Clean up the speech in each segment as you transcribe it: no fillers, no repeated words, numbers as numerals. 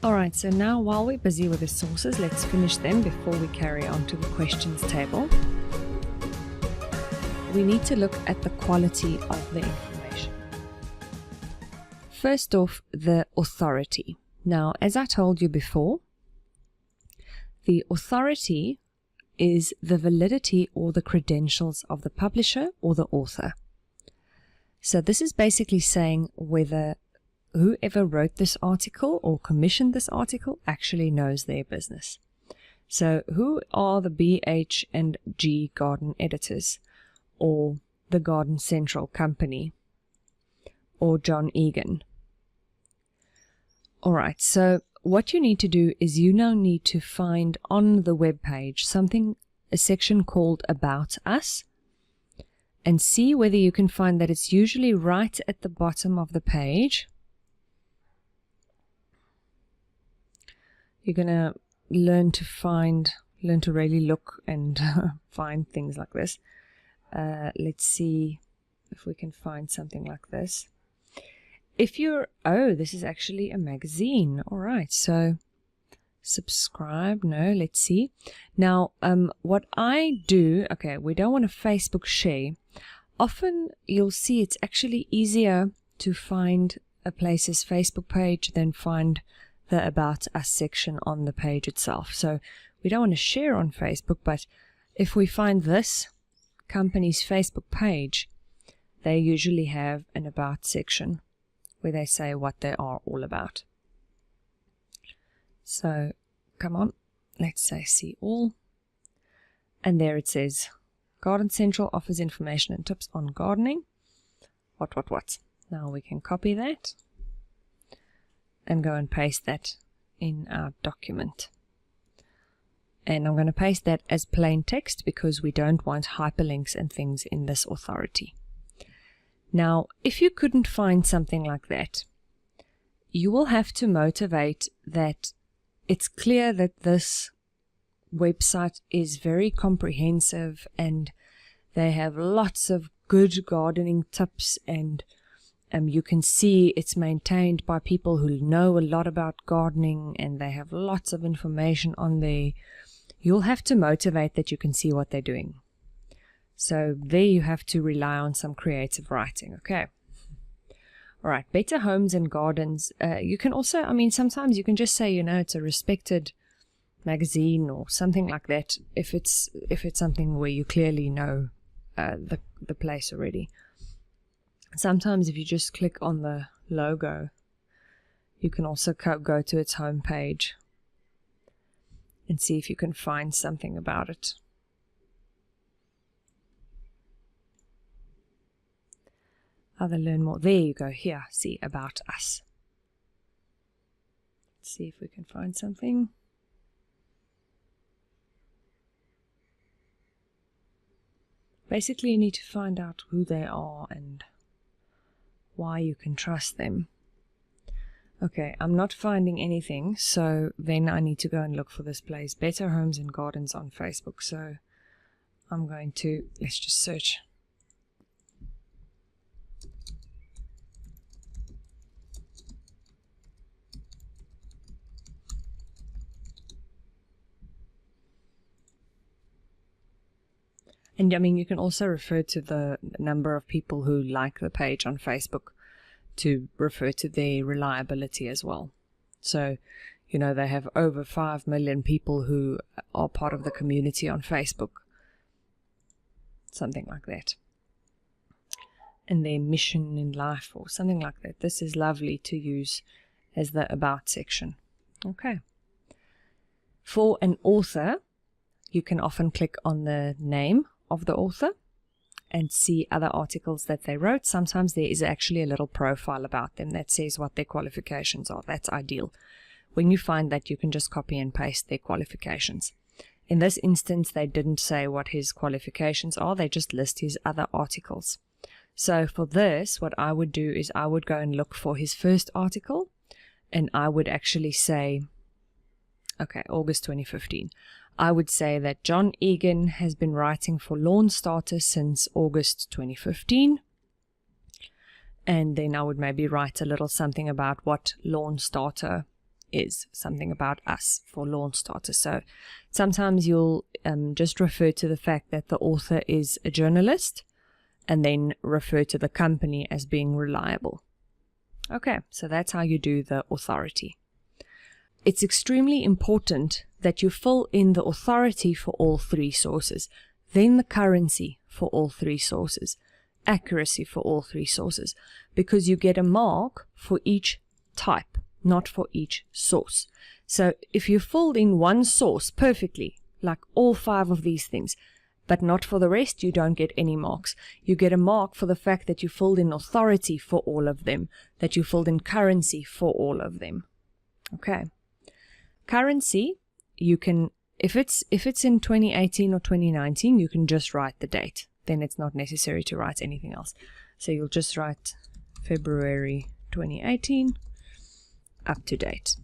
Alright, so now while we're busy with the sources, let's finish them before we carry on to the questions table. We need to look at the quality of the information. First off, the authority. Now, as I told you before, the authority is the validity or the credentials of the publisher or the author. So this is basically saying whether whoever wrote this article or commissioned this article actually knows their business. So who are the BH and G Garden editors, or the Garden Central Company, or John Egan? Alright, so what you need to do is you now need to find on the web page a section called About Us, and see whether you can find that it's usually right at the bottom of the page. You're going to learn to really look and find things like this. Let's see if we can find something like this. This is actually a magazine. All right, so subscribe. No, let's see. Now, what I do, okay, we don't want to Facebook share. Often you'll see it's actually easier to find a place's Facebook page than find the About Us section on the page itself. So we don't want to share on Facebook, but if we find this company's Facebook page, they usually have an About section where they say what they are all about. So come on, let's say see all, and there it says Garden Central offers information and tips on gardening. What. Now we can copy that and go and paste that in our document. And I'm going to paste that as plain text because we don't want hyperlinks and things in this authority. Now, if you couldn't find something like that, you will have to motivate that it's clear that this website is very comprehensive and they have lots of good gardening tips, and you can see it's maintained by people who know a lot about gardening and they have lots of information on there. You'll have to motivate that you can see what they're doing. So there you have to rely on some creative writing, okay? All right, Better Homes and Gardens. You can also, sometimes you can just say, it's a respected magazine or something like that if it's something where you clearly know the place already. Sometimes if you just click on the logo, you can also go to its home page and see if you can find something about it. Other learn more. There you go. Here, see About Us. Let's see if we can find something. Basically, you need to find out who they are and why you can trust them. Okay, I'm not finding anything, so then I need to go and look for this place, Better Homes and Gardens on Facebook. So I'm going to, let's just search. And you can also refer to the number of people who like the page on Facebook to refer to their reliability as well. So, they have over 5 million people who are part of the community on Facebook. Something like that. And their mission in life or something like that. This is lovely to use as the About section. Okay. For an author, you can often click on the name of the author and see other articles that they wrote. Sometimes there is actually a little profile about them that says what their qualifications are. That's ideal. When you find that, you can just copy and paste their qualifications. In this instance, they didn't say what his qualifications are. They just list his other articles. So for this, what I would do is I would go and look for his first article, and I would actually say, okay, August 2015. I would say that John Egan has been writing for Lawn Starter since August 2015. And then I would maybe write a little something about what Lawn Starter is something about us for launch starters. So sometimes you'll just refer to the fact that the author is a journalist and then refer to the company as being reliable. Okay, so that's how you do the authority. It's extremely important that you fill in the authority for all three sources, then the currency for all three sources, accuracy for all three sources, because you get a mark for each type, not for each source. So if you filled in one source perfectly, like all 5 of these things, but not for the rest, you don't get any marks. You get a mark for the fact that you filled in authority for all of them, that you filled in currency for all of them. Okay. Currency, you can, if it's in 2018 or 2019, you can just write the date. Then it's not necessary to write anything else. So you'll just write February 2018, up to date.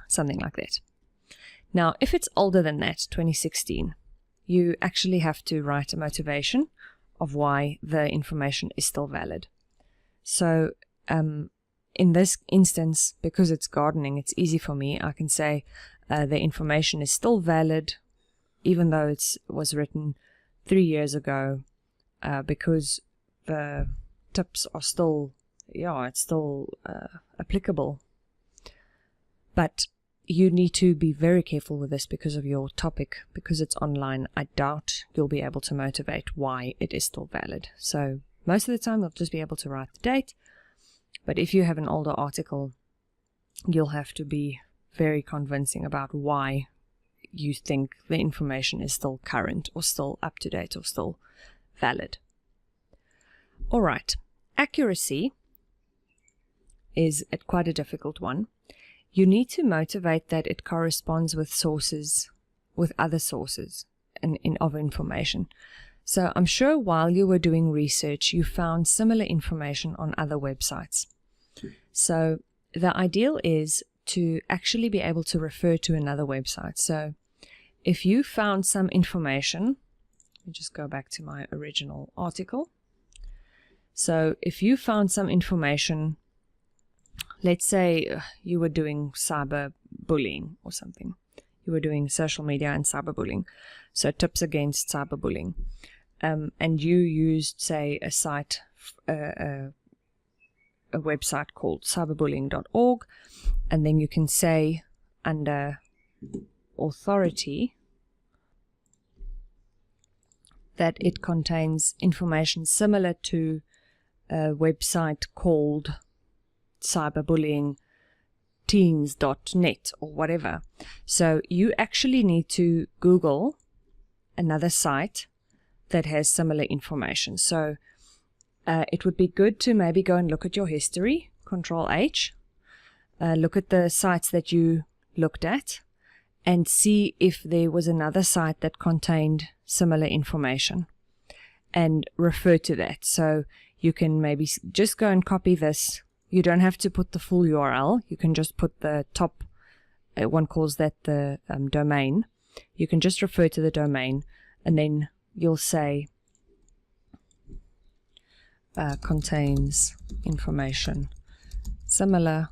Something like that. Now, if it's older than that, 2016, you actually have to write a motivation of why the information is still valid. So in this instance, because it's gardening, it's easy for me. I can say the information is still valid, even though it was written 3 years ago, because the tips are still, it's still applicable. But you need to be very careful with this because of your topic. Because it's online, I doubt you'll be able to motivate why it is still valid. So most of the time, you'll just be able to write the date. But if you have an older article, you'll have to be very convincing about why you think the information is still current or still up to date or still valid. All right, accuracy is quite a difficult one. You need to motivate that it corresponds with sources, with other sources of information. So I'm sure while you were doing research, you found similar information on other websites. So the ideal is to actually be able to refer to another website. So if you found some information, let me just go back to my original article. So if you found some information, let's say you were doing cyberbullying or something. You were doing social media and cyberbullying. So tips against cyberbullying. And you used, say, a site, a website called cyberbullying.org, and then you can say under authority that it contains information similar to a website called cyberbullyingteens.net or whatever. So you actually need to Google another site that has similar information. So it would be good to maybe go and look at your history, Control H, look at the sites that you looked at, and see if there was another site that contained similar information, and refer to that. So you can maybe just go and copy this. You don't have to put the full URL. You can just put the top, one calls that the domain. You can just refer to the domain, and then you'll say contains information similar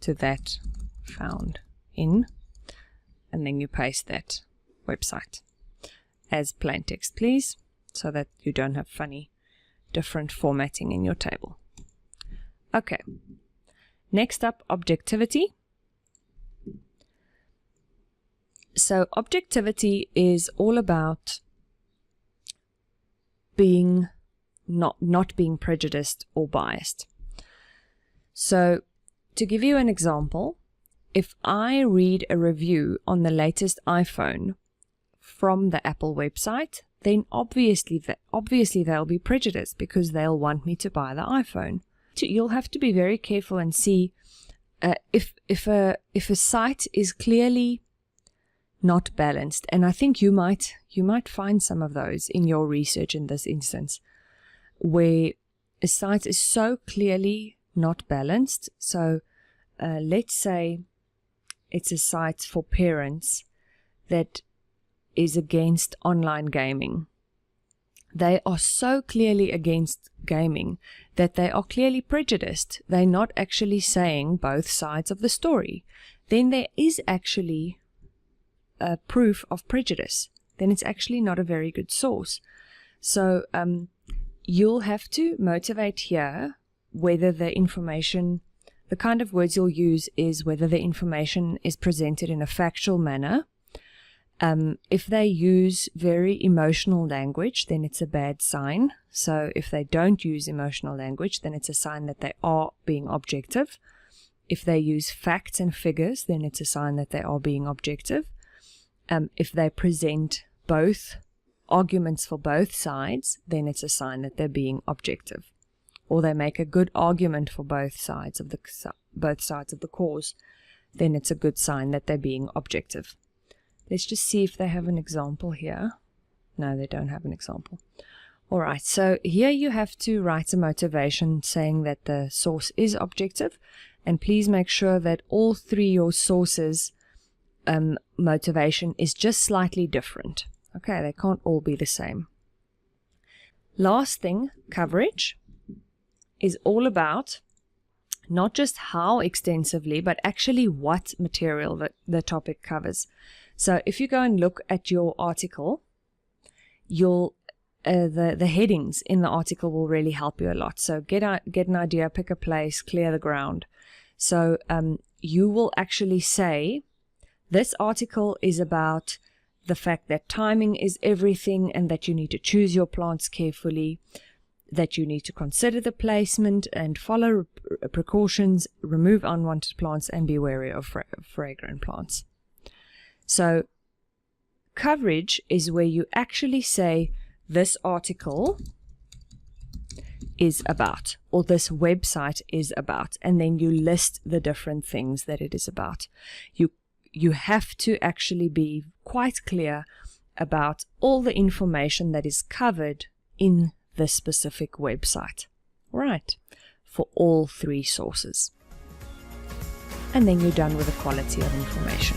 to that found in, and then you paste that website as plain text, please, so that you don't have funny different formatting in your table. Okay, next up, objectivity. So objectivity is all about being not being prejudiced or biased. So to give you an example, if I read a review on the latest iPhone from the Apple website, then obviously they'll be prejudiced because they'll want me to buy the iPhone. You'll have to be very careful and see if a site is clearly not balanced, and I think you might find some of those in your research in this instance, where a site is so clearly not balanced. So let's say it's a site for parents that is against online gaming. they are so clearly against gaming that they are clearly prejudiced. They're not actually saying both sides of the story. Then there is actually a proof of prejudice. Then it's actually not a very good source. So you'll have to motivate here whether the information, the kind of words you'll use is whether the information is presented in a factual manner. If they use very emotional language, then it's a bad sign. So if they don't use emotional language, then it's a sign that they are being objective. If they use facts and figures, then it's a sign that they are being objective. If they present both arguments for both sides, then it's a sign that they're being objective. Or they make a good argument for both sides of the cause, then it's a good sign that they're being objective. Let's just see if they have an example here. No, they don't have an example. Alright, so here you have to write a motivation saying that the source is objective, and please make sure that all three your sources motivation is just slightly different. Okay, they can't all be the same. Last thing, coverage is all about not just how extensively, but actually what material that the topic covers. So if you go and look at your article, you'll the headings in the article will really help you a lot. So get an idea, pick a place, clear the ground. So you will actually say, this article is about the fact that timing is everything and that you need to choose your plants carefully, that you need to consider the placement and follow precautions, remove unwanted plants, and be wary of fragrant plants. So coverage is where you actually say this article is about, or this website is about, and then you list the different things that it is about. You have to actually be quite clear about all the information that is covered in this specific website. Right, for all three sources. And then you're done with the quality of information.